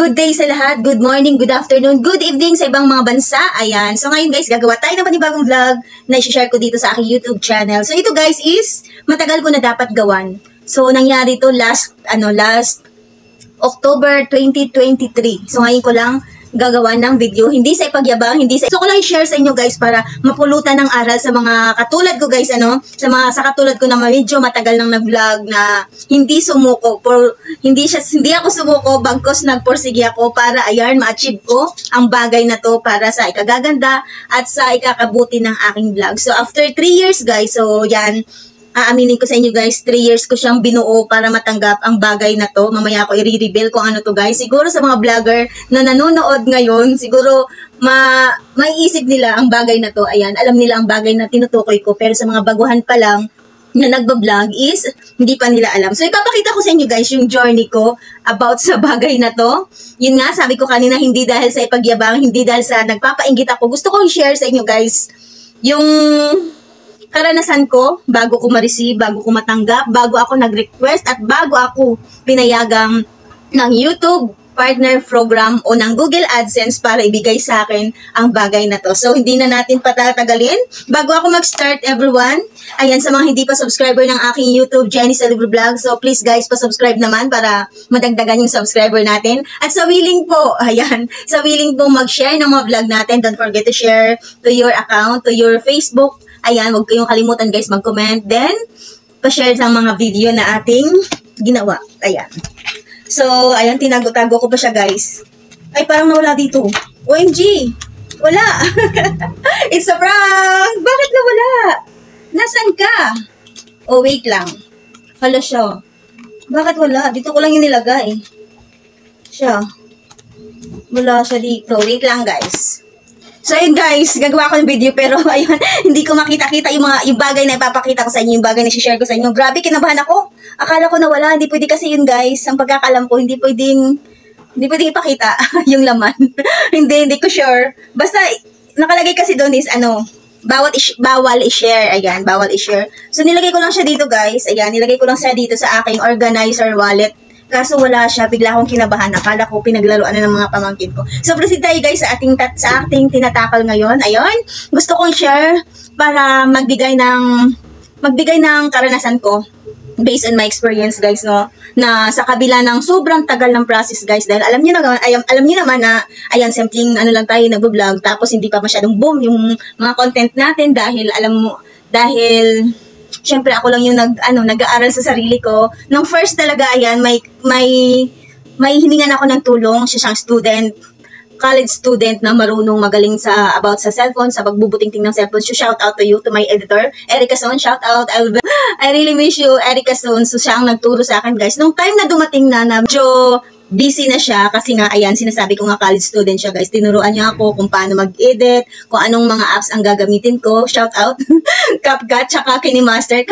Good day sa lahat, good morning, good afternoon, good evening sa ibang mga bansa. Ayan, so ngayon guys, gagawa tayo ng panibagong vlog na i-share ko dito sa aking YouTube channel. So ito guys is, matagal ko na dapat gawan. So nangyari to last October 2023. So ngayon ko lang gagawa ng video, hindi sa ipagyabang, so ko lang i-share sa inyo guys para mapulutan ng aral sa mga katulad ko guys, sa katulad ko na medyo matagal nang nag-vlog na hindi sumuko, hindi ako sumuko, bagkos nagporsige ako para ayan, ma-achieve ko ang bagay na to para sa ikagaganda at sa ikakabuti ng aking vlog. So after 3 years guys, so yan, aaminin ko sa inyo guys, 3 years ko siyang binuo para matanggap ang bagay na to. Mamaya ako i-reveal kung ano to guys. Siguro sa mga vlogger na nanonood ngayon, siguro maiisip nila ang bagay na to. Ayan, alam nila ang bagay na tinutukoy ko. Pero sa mga baguhan pa lang na nagbablog is, hindi pa nila alam. So ipapakita ko sa inyo guys yung journey ko about sa bagay na to. Yun nga, sabi ko kanina, hindi dahil sa ipagyabang, hindi dahil sa nagpapainggit ako. Gusto ko i-share sa inyo guys yung karanasan ko bago ko ma-receive, bago ko matanggap, bago ako nag-request at bago ako pinayagang ng YouTube partner program o ng Google AdSense para ibigay sa akin ang bagay na to. So hindi na natin patatagalin. Bago ako mag-start everyone, ayan, sa mga hindi pa subscriber ng aking YouTube, Jenny Salibro Vlog, so please guys, pa-subscribe naman para madagdagan yung subscriber natin. At sa willing po, ayan, sa willing po mag-share ng mga vlog natin, don't forget to share to your account, to your Facebook. Ayan, huwag kayong kalimutan guys mag-comment. Then, pa-share sa mga video na ating ginawa. Ayan. So, ayan, tinago-tago ko pa siya guys. Ay, parang nawala dito. OMG! Wala! It's a prank! Bakit nawala? Nasaan ka? Oh, wait lang. Hala siya. Bakit wala? Dito ko lang yung nilagay. Siya. Wala siya dito. Wait lang guys. So ayun guys, gagawa ko ng video pero ayun, hindi ko makita-kita yung bagay na ipapakita ko sa inyo, yung bagay na i-share ko sa inyo. Grabe, kinabahan ako. Akala ko nawala, hindi pwede kasi yun guys. Ang pagkakalam ko, hindi pwedeng ipakita yung laman. hindi ko sure. Basta nakalagay kasi doon is bawal i-share. Ayan, bawal i-share. So nilagay ko lang siya dito guys. Ayan, nilagay ko lang siya dito sa aking organizer wallet. Kaso wala siya, bigla akong kinabahan. Akala ko pinaglaruan na ng mga pamangkin ko. So proceed tayo guys sa ating tinatakal ngayon. Ayun, gusto kong share para magbigay ng karanasan ko based on my experience guys, no, na sa kabila ng sobrang tagal ng process guys, dahil alam niyo naman na ayan, simpleng lang tayo nagbo-vlog tapos hindi pa masyadong boom yung mga content natin dahil siyempre ako lang yung nag-aaral sa sarili ko. Nung first talaga, ayan, may hiningan ako ng tulong. Siya siyang college student na marunong magaling about sa cellphone, sa pagbubuting-ting ng cellphone. So shout out to you, to my editor, Erica Son. Shout out. I really miss you, Erica Son. So siya ang nagturo sa akin, guys. Nung time na dumating na medyo busy na siya kasi nga, ayan, sinasabi ko nga college student siya guys. Tinuruan niya ako kung paano mag-edit, kung anong mga apps ang gagamitin ko. Shout out. CapCut, tsaka KineMaster,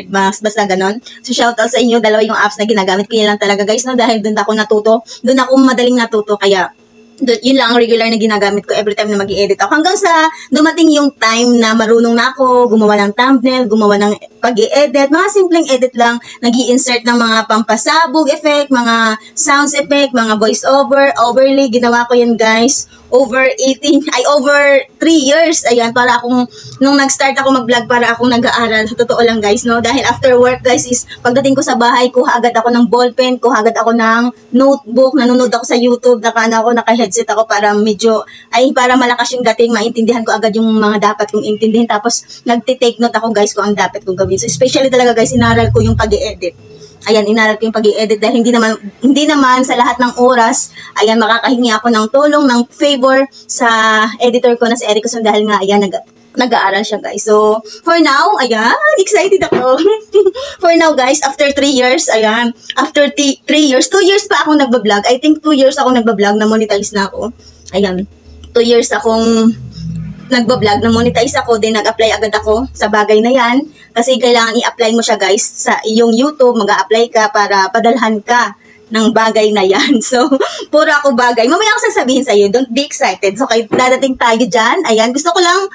basta ganon. So shout out sa inyo, dalawa yung apps na ginagamit ko lang talaga guys, no? Dahil doon ako madaling natuto, kaya yun lang ang regular na ginagamit ko every time na mag-i-edit ako. Hanggang sa dumating yung time na marunong na ako gumawa ng thumbnail, gumawa ng pag-i-edit, mga simpleng edit lang, nag-i-insert ng mga pampasabog effect, mga sounds effect, mga voice over, overlay, ginawa ko yan guys. Over 3 years. Ayan, para akong, nung nag-start ako mag-vlog, para akong nag-aaral. Totoo lang guys, no? Dahil after work guys is, pagdating ko sa bahay, kuha agad ako ng ballpen, kuha agad ako ng notebook, nanonood ako sa YouTube, naka-headset ako para para malakas yung dating, maintindihan ko agad yung mga dapat kong intindihin. Tapos, nagtitake note ako guys kung ang dapat kong gawin. So, especially talaga guys, inaral ko yung pag-i-edit. Ayan, inaral ko yung pag-i-edit dahil hindi naman sa lahat ng oras, ayan, makakahingi ako ng tulong, ng favor sa editor ko na si Erica Son dahil nga, ayan, nag-aaral siya guys. So, for now, ayan, excited ako. For now guys, after 3 years, ayan, after 3 years, 2 years pa akong nagbablog. I think 2 years akong nagbablog, na-monetize na ako. Ayan, 2 years akong nagbablog, na-monetize ako, then nag-apply agad ako sa bagay na yan. Kasi kailangan i-apply mo siya guys sa iyong YouTube, mag-a-apply ka para padalhan ka ng bagay na yan. So, puro ako bagay. Mamaya ako sasabihin sa'yo, don't be excited. So, kahit dadating tayo dyan, ayan, gusto ko lang,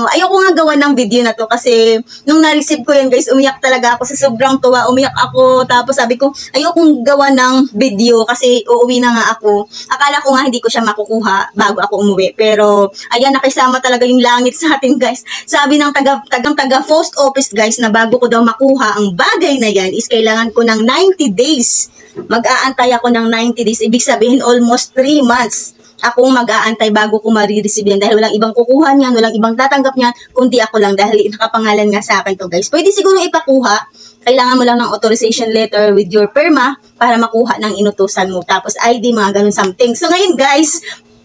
ayoko nga gawa ng video na to kasi nung na-receive ko yan guys, umiyak talaga ako sa sobrang tuwa, umiyak ako, tapos sabi ko, ayokong gawa ng video kasi uuwi na nga ako. Akala ko nga hindi ko siya makukuha bago ako umuwi. Pero, ayan, nakisama talaga yung langit sa atin guys. Sabi ng taga post office guys na bago ko daw makuha ang bagay na yan is kailangan ko ng 90 days. Mag-aantay ako ng 90 days. Ibig sabihin, almost 3 months akong mag-aantay bago ko marireceive yan. Dahil walang ibang kukuha niyan, walang ibang tatanggap niyan, kundi ako lang dahil nakapangalan nga sa akin to guys. Pwede siguro ipakuha. Kailangan mo lang ng authorization letter with your perma para makuha ng inutusan mo. Tapos ID, mga ganun something. So ngayon guys,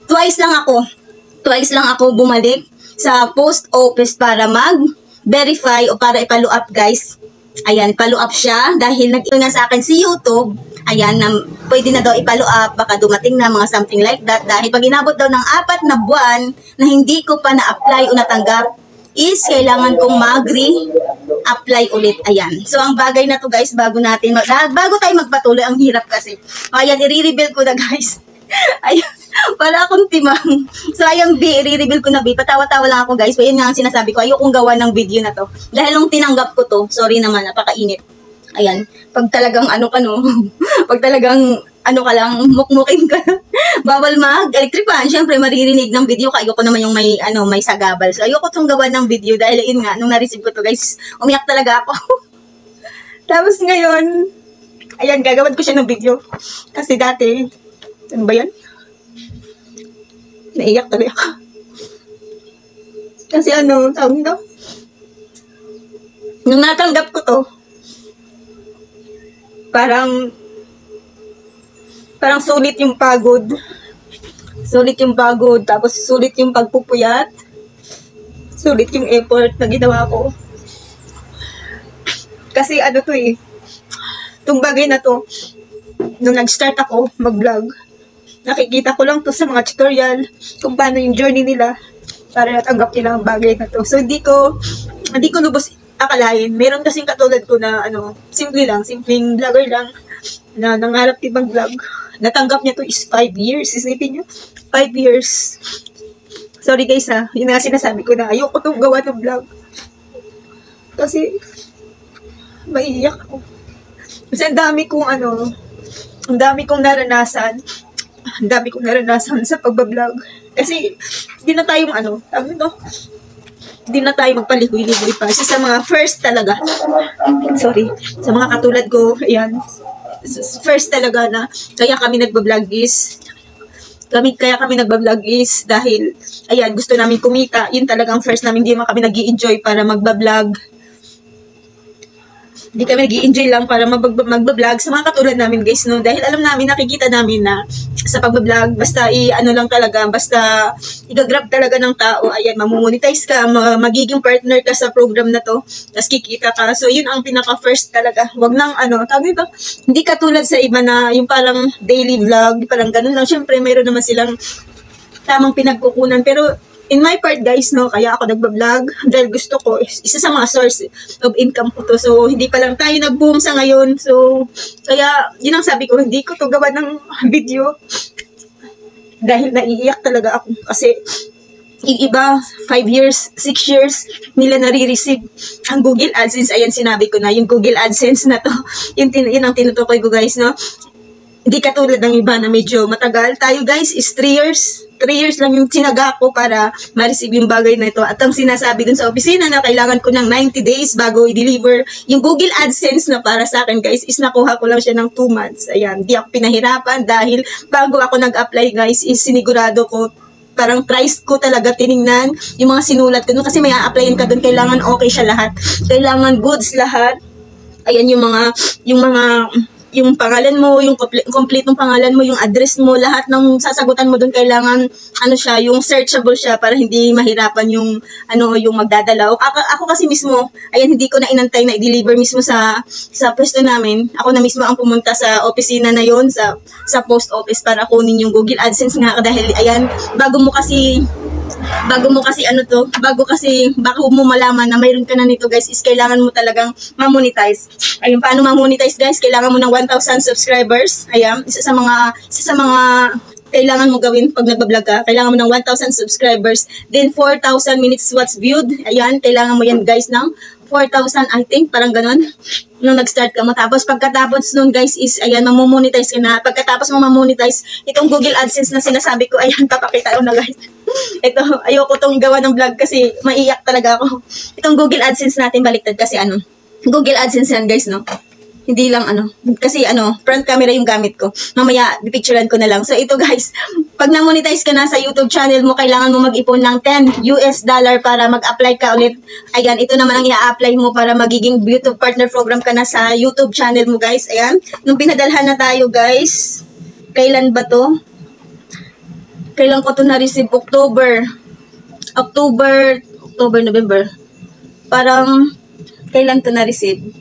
twice lang ako bumalik sa post office para mag-verify o para ipalo up guys. Ayan, ipalo up siya dahil nag-email nga sa akin si YouTube. Ayan, na pwede na daw ipalo up, baka dumating na mga something like that. Dahil pag inabot daw ng 4 na buwan na hindi ko pa na-apply o natanggap, is kailangan kong mag-re-apply ulit. Ayan. So, ang bagay na to guys, bago tayo magpatuloy, ang hirap kasi. Ayan, i-reveal ko na guys. Ayan, para akong timang. So, ayan, i-reveal ko na B. Patawa-tawa lang ako guys. So, yun nga ang sinasabi ko. Ayokong gawa ng video na to. Dahil nung tinanggap ko to, sorry naman, napakainit. Ayan, pag talagang pag talagang ka lang, mukmukin ka, bawal mag-electric fan. Siyempre, maririnig ng video ka. Ayoko naman yung may sagabal. So, ayoko itong gawa ng video dahil yun nga, nung na-receive ko to guys, umiyak talaga ako. Tapos ngayon, ayan, gagawan ko siya ng video. Kasi dati, ano ba yan? Naiyak talaga ako. Kasi tawag nito? Nung natanggap ko to, parang sulit yung pagod. Sulit yung pagod, tapos sulit yung pagpupuyat. Sulit yung effort na ginawa ko. Kasi to itong bagay na to, nung nag-start ako mag-vlog, nakikita ko lang to sa mga tutorial kung paano yung journey nila para natanggap nila ang bagay na to. So, hindi ko lubos akalain. Meron kasing katulad ko na simpleng vlogger lang na nangarap din mag-vlog. Natanggap niya to is 5 years. Isipin niyo, 5 years. Sorry guys yun nga sinasabi ko na ayoko itong gawa ng vlog. Kasi, maiiyak ako. Kasi ang dami kong naranasan. Ang dami kong naranasan sa pagbablog. Kasi, hindi na tayo hindi na tayo magpaligoy-ligoy pa. Kasi sa mga first talaga, sorry, sa mga katulad ko, ayan, first talaga na kaya kami nagbablog is dahil, ayan, gusto namin kumita. Yun talagang first namin, hindi naman kami nag-i-enjoy para magbablog. Hindi kami nag-i-enjoy lang para magbablog sa mga katulad namin guys, no? Dahil alam namin, nakikita namin na sa pagbablog, basta basta i-grab talaga ng tao, ayan, mamonetize ka, magiging partner ka sa program na to, tapos kikita ka. So, yun ang pinaka-first talaga. Wag nang hindi katulad sa iba na yung parang daily vlog, parang ganun lang. Siyempre, mayroon naman silang tamang pinagkukunan. Pero, in my part guys, no, kaya ako nagbablog dahil gusto ko, isa sa mga source of income ko to. So, hindi pa lang tayo nag-boom sa ngayon. So, kaya, yun ang sabi ko, hindi ko to gawa ng video dahil naiiyak talaga ako. Kasi, yung iba, 5 years, 6 years, nila nare-receive ang Google AdSense. Ayan, sinabi ko na, yung Google AdSense na to, yun ang tinutukoy ko guys, no. Hindi katulad ng iba na medyo matagal. Tayo guys is 3 years. 3 years lang yung sinaga ko para ma-receive yung bagay na ito. At ang sinasabi dun sa opisina na kailangan ko ng 90 days bago i-deliver yung Google AdSense na para sa akin guys is nakuha ko lang siya ng 2 months. Ayan, di ako pinahirapan dahil bago ako nag-apply guys is sinigurado ko, parang price ko talaga tiningnan yung mga sinulat ko. Kasi may a-applyin ka dun, kailangan okay siya lahat. Kailangan goods lahat. Ayan yung pangalan mo, yung complete ng pangalan mo, yung address mo, lahat ng sasagutan mo doon kailangan yung searchable siya para hindi mahirapan yung magdadala. Ako kasi mismo, ayan, hindi ko na inantay na i-deliver mismo sa pwesto namin. Ako na mismo ang pumunta sa opisina na yon, sa post office para kunin yung Google AdSense nga dahil ayan, bago mo kasi bago mo kasi bago mo malaman na mayroon ka na nito guys, is kailangan mo talagang ma-monetize. Ayun, paano ma-monetize guys? Kailangan mo ng 1,000 subscribers. Ayan, isa sa mga kailangan mo gawin pag nagbablog ka. Kailangan mo ng 1,000 subscribers. Then 4,000 minutes watch viewed. Ayan, kailangan mo yan guys ng 4,000, I think, parang ganun, nung nag-start ka mo. Tapos, pagkatapos nun, guys, is, ayan, mamonetize ka na. Pagkatapos mo mamonetize, itong Google AdSense na sinasabi ko, ayan, papakita ko na, guys. Ito, ayoko tong gawa ng vlog kasi maiiyak talaga ako. Itong Google AdSense natin, baliktad kasi, Google AdSense yan, guys, no? Hindi lang kasi front camera yung gamit ko. Mamaya, pipicturean ko na lang. So, ito guys, pag na-monetize ka na sa YouTube channel mo, kailangan mo mag-ipon ng $10 para mag-apply ka ulit. Ayan, ito naman ang i-apply mo para magiging YouTube partner program ka na sa YouTube channel mo guys. Ayan, nung pinadalhan na tayo guys, kailan ba to? Kailan ko to na-receive? October, November. Parang, kailan to na-receive?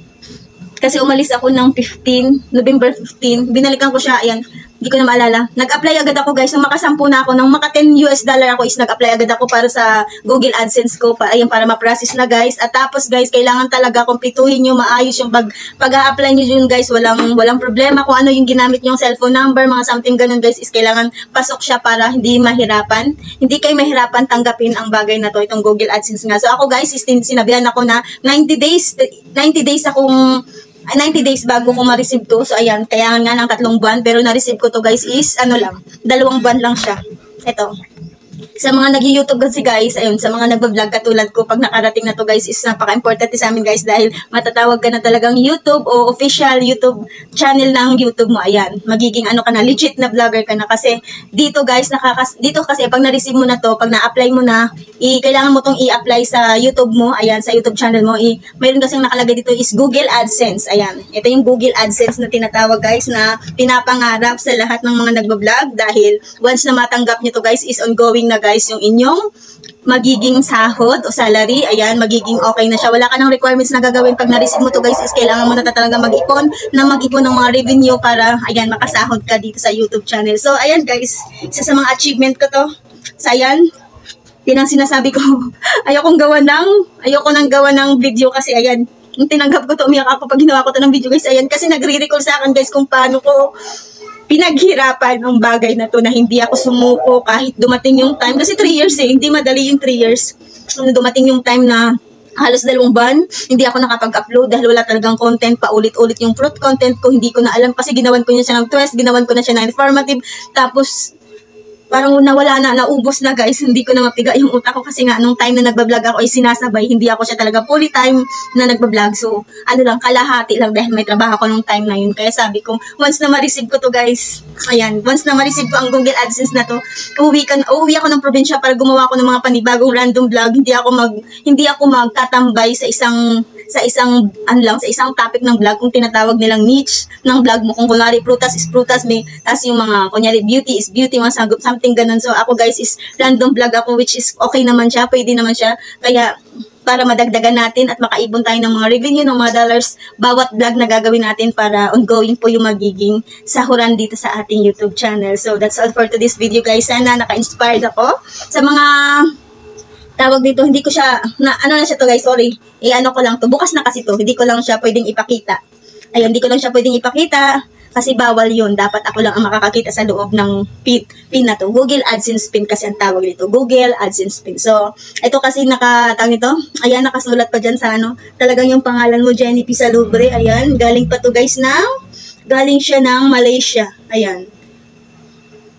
Kasi umalis ako ng November 15. Binalikan ko siya, ayan, hindi ko na maalala. Nag-apply agad ako guys, nung maka-10 na ako, nung maka-$10 ako is nag-apply agad ako para sa Google AdSense ko, ayan, para ma-process na guys. At tapos guys, kailangan talaga kumpletuhin nyo maayos yung pag-a-apply nyo yun guys, walang problema kung ano yung ginamit yung cellphone number, mga something ganun guys, is kailangan pasok siya para hindi mahirapan. Hindi kayo mahirapan tanggapin ang bagay na to, itong Google AdSense nga. So ako guys, is sinabihan ako na 90 days bago ko ma-receive to. So, ayan, kaya nga ng 3 buwan. Pero na-receive ko to guys is, 2 buwan lang siya. Ito. Sa mga nag-YouTube kasi guys, ayun, sa mga nagbablog katulad ko, pag nakarating na to guys, is napaka-important sa amin guys dahil matatawag ka na talagang YouTube o official YouTube channel ng YouTube mo. Ayan, magiging ka na, legit na vlogger ka na kasi dito guys, dito kasi pag na-receive mo na to, pag na-apply mo na, kailangan mo tong i-apply sa YouTube mo, ayan, sa YouTube channel mo, mayroon kasing nakalagay dito is Google AdSense. Ayan, ito yung Google AdSense na tinatawag guys na pinapangarap sa lahat ng mga nagbablog dahil once na matanggap nyo to guys, is ongoing na guys yung inyong magiging sahod o salary. Ayan, magiging okay na siya. Wala ka ng requirements na gagawin pag na-receive mo to guys, is kailangan mo na talaga mag-ipon ng mga revenue para, ayan, makasahod ka dito sa YouTube channel. So, ayan guys, isa sa mga achievement ko to. So, ayan, yun ang sinasabi ko. Ayoko nang gawa ng video kasi, ayan, yung tinanggap ko to, umiyak ako pag ginawa ko to ng video guys. Ayan, kasi nagre-recall sa akin guys kung paano ko pinaghirapan ang bagay na to na hindi ako sumuko kahit dumating yung time. Kasi 3 years hindi madali yung 3 years. Dumating yung time na halos 2 buwan, hindi ako nakapag-upload dahil wala talagang content, paulit-ulit yung fruit content ko, hindi ko na alam kasi ginawan ko niya siya ng twist, ginawan ko na siya ng informative, tapos parang nawala na, naubos na guys, hindi ko na mapiga yung utak ko kasi nga nung time na nagbablog ako ay sinasabay, hindi ako siya talaga fully time na nagbablog. So, kalahati lang dahil may trabaho ko nung time na yun. Kaya sabi ko, once na ma-receive ko to guys, ayan, once na ma-receive ko ang Google AdSense na to, uuwi ako ng probinsya para gumawa ko ng mga panibagong random vlog. Hindi ako magtatambay sa isang topic ng vlog kung tinatawag nilang niche ng vlog mo. Kung kunwari prutas is prutas, tas yung mga kunyari beauty is beauty, mga something ganun. So ako guys is random vlog ako, which is okay naman siya, pwede naman siya. Kaya para madagdagan natin at makaibon tayo ng mga revenue, ng mga dollars bawat vlog na gagawin natin para ongoing po yung magiging sahuran dito sa ating YouTube channel. So that's all for today's video guys. Sana naka-inspired ako sa mga tawag dito. Hindi ko siya na siya to guys, sorry. Ko lang to. Bukas na kasi to. Hindi ko lang siya pwedeng ipakita. Ayun, hindi ko lang siya pwedeng ipakita kasi bawal yun. Dapat ako lang ang makakakita sa loob ng pin na to. Google AdSense pin kasi ang tawag dito. Google AdSense pin. So, ito kasi ayan, nakasulat pa dyan sa talagang yung pangalan mo, Jenny P. Salubre. Ayan, galing pa to guys galing siya ng Malaysia. Ayan.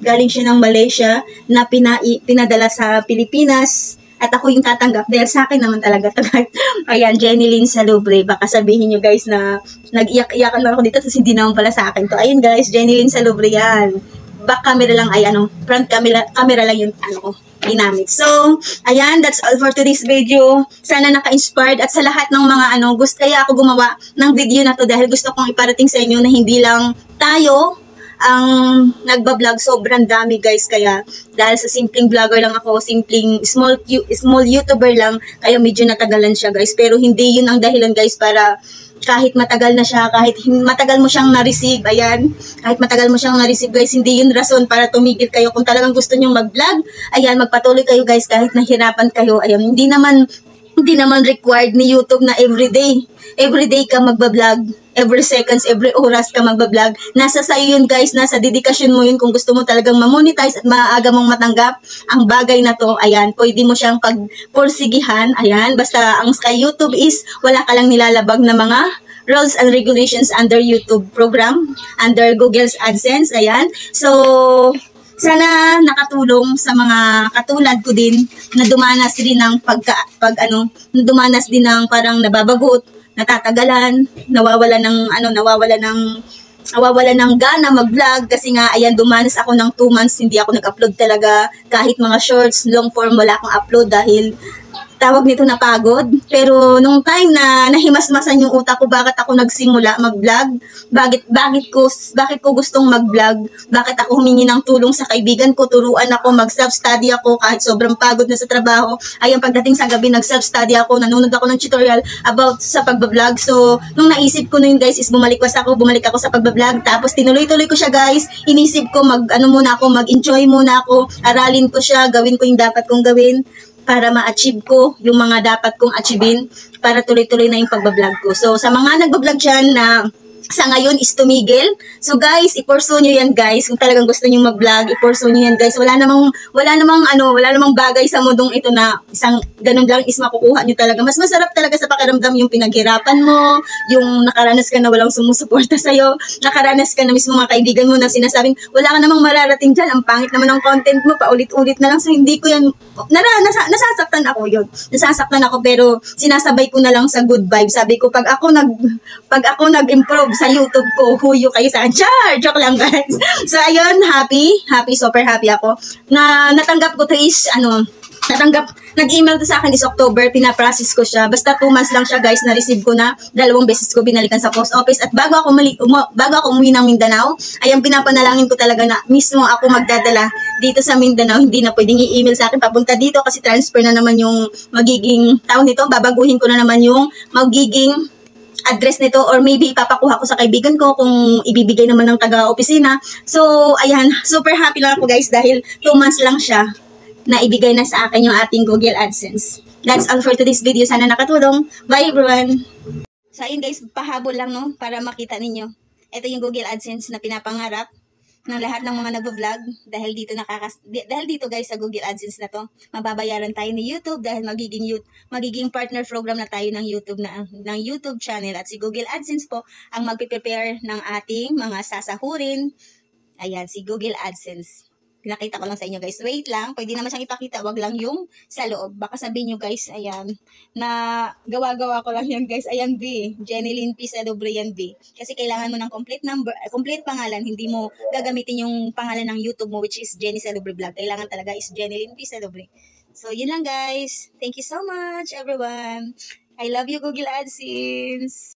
Galing siya ng Malaysia na pinadala sa Pilipinas. At ako yung tatanggap dahil sa akin naman talaga to guys. Ayan, Jenny Lynn Salubre. Baka sabihin nyo guys na nag-iyak-iyakan lang ako dito tapos hindi naman pala sa akin to. Ayun guys, Jenny Lynn Salubre yan. Back camera lang ay front camera lang yung ginamit. So, ayan, that's all for today's video. Sana naka-inspired at sa lahat ng mga kaya ako gumawa ng video na to dahil gusto kong iparating sa inyo na hindi lang tayo ang nagbablog, sobrang dami guys. Kaya dahil sa simpleng vlogger lang ako, simpleng small YouTuber lang, kaya medyo natagalan siya guys, pero hindi yun ang dahilan guys para kahit matagal na siya, kahit matagal mo siyang na-receive, ayan, kahit matagal mo siyang na-receive guys, hindi yun rason para tumigil kayo. Kung talagang gusto nyong mag-vlog, ayan, magpatuloy kayo guys kahit nahirapan kayo, ayan, hindi naman required ni YouTube na everyday ka magbablog, every seconds, every oras ka magbablog. Nasa sa'yo yun guys, nasa dedikasyon mo yun kung gusto mo talagang ma-monetize at maaga mong matanggap ang bagay na to. Ayan, pwede mo siyang pagpursigihan. Ayan, basta ang kay YouTube is wala ka lang nilalabag na mga rules and regulations under YouTube program, under Google's AdSense. Ayan, so sana nakatulong sa mga katulad ko din na dumanas din ng dumanas din ng parang nababagot, natatagalan, nawawala ng gana mag-vlog kasi nga ayan dumanas ako ng 2 months hindi ako nag-upload talaga, kahit mga shorts, long form wala akong upload dahil tawag nito napagod. Pero nung time na nahimasmasan yung utak ko, bakit ako nagsimula mag-vlog? Bakit ko gustong mag-vlog? Bakit ako humingi ng tulong sa kaibigan ko? Turuan ako, mag-self-study ako kahit sobrang pagod na sa trabaho. Ayun, pagdating sa gabi, nag-self-study ako, nanonood ako ng tutorial about sa pagbablog. So, nung naisip ko na yun guys, is bumalik ako sa pagbablog. Tapos, tinuloy-tuloy ko siya guys. Inisip ko, mag-enjoy muna ako. Aralin ko siya, gawin ko yung dapat kong gawin para ma-achieve ko yung mga dapat kong achievein para tuloy-tuloy na yung pagbablog ko. So, sa mga nagbablog dyan na sa ngayon is tumigil. So guys, i-pursue nyo yan guys. Kung talagang gusto nyo mag-vlog, i-pursue nyo yan guys. Wala namang bagay sa mundong ito na isang ganun lang is makukuha nyo talaga. Mas masarap talaga sa pakiramdam yung pinaghirapan mo, yung nakaranas ka na walang sumusuporta sa'yo, nakaranas ka na mismo mga kaibigan mo na sinasabing, wala ka namang mararating dyan, ang pangit naman ng content mo, paulit-ulit na lang. So hindi ko yan, nasasaktan ako yun. Nasasaktan ako pero sinasabay ko na lang sa good vibe. Sabi ko, pag ako nag-improve sa YouTube ko, huyo kayo sa akin. Char! Joke lang guys. So ayun, super happy ako. Na natanggap ko to is, nag-email to sa akin is October, pinaprocess ko siya. Basta 2 months lang siya guys, na-receive ko na. 2 beses ko binalikan sa post office. At bago ako umuwi ng Mindanao, ayan, pinapanalangin ko talaga na mismo ako magdadala dito sa Mindanao. Hindi na pwedeng i-email sa akin papunta dito kasi transfer na naman yung magiging taon nito. Babaguhin ko na naman yung magiging address nito or maybe ipapakuha ko sa kaibigan ko kung ibibigay naman ng taga-opisina. So, ayan, super happy lang ako guys dahil 2 months lang siya na ibigay na sa akin yung ating Google AdSense. That's all for today's video. Sana nakatulong. Bye everyone! So, ayun guys, pahabol lang no para makita ninyo. Ito yung Google AdSense na pinapangarap ng lahat ng mga nagvo-vlog dahil dito guys sa Google AdSense na to mababayaran tayo ni YouTube dahil magiging partner program na tayo ng YouTube channel at si Google AdSense po ang magpe-prepare ng ating mga sasahurin. Ayan, si Google AdSense. Pinakita ko lang sa inyo guys. Wait lang, pwede naman siyang ipakita, wag lang yung sa loob. Baka sabihin nyo guys, ayan, na gawa-gawa ko lang yan guys. Ayan B, Jenilyn P. Salubre yan B. Kasi kailangan mo ng complete pangalan. Hindi mo gagamitin yung pangalan ng YouTube mo which is Jenny Salubre Vlog. Kailangan talaga is Jenilyn P. Salubre. So yun lang guys. Thank you so much everyone. I love you Google AdSense.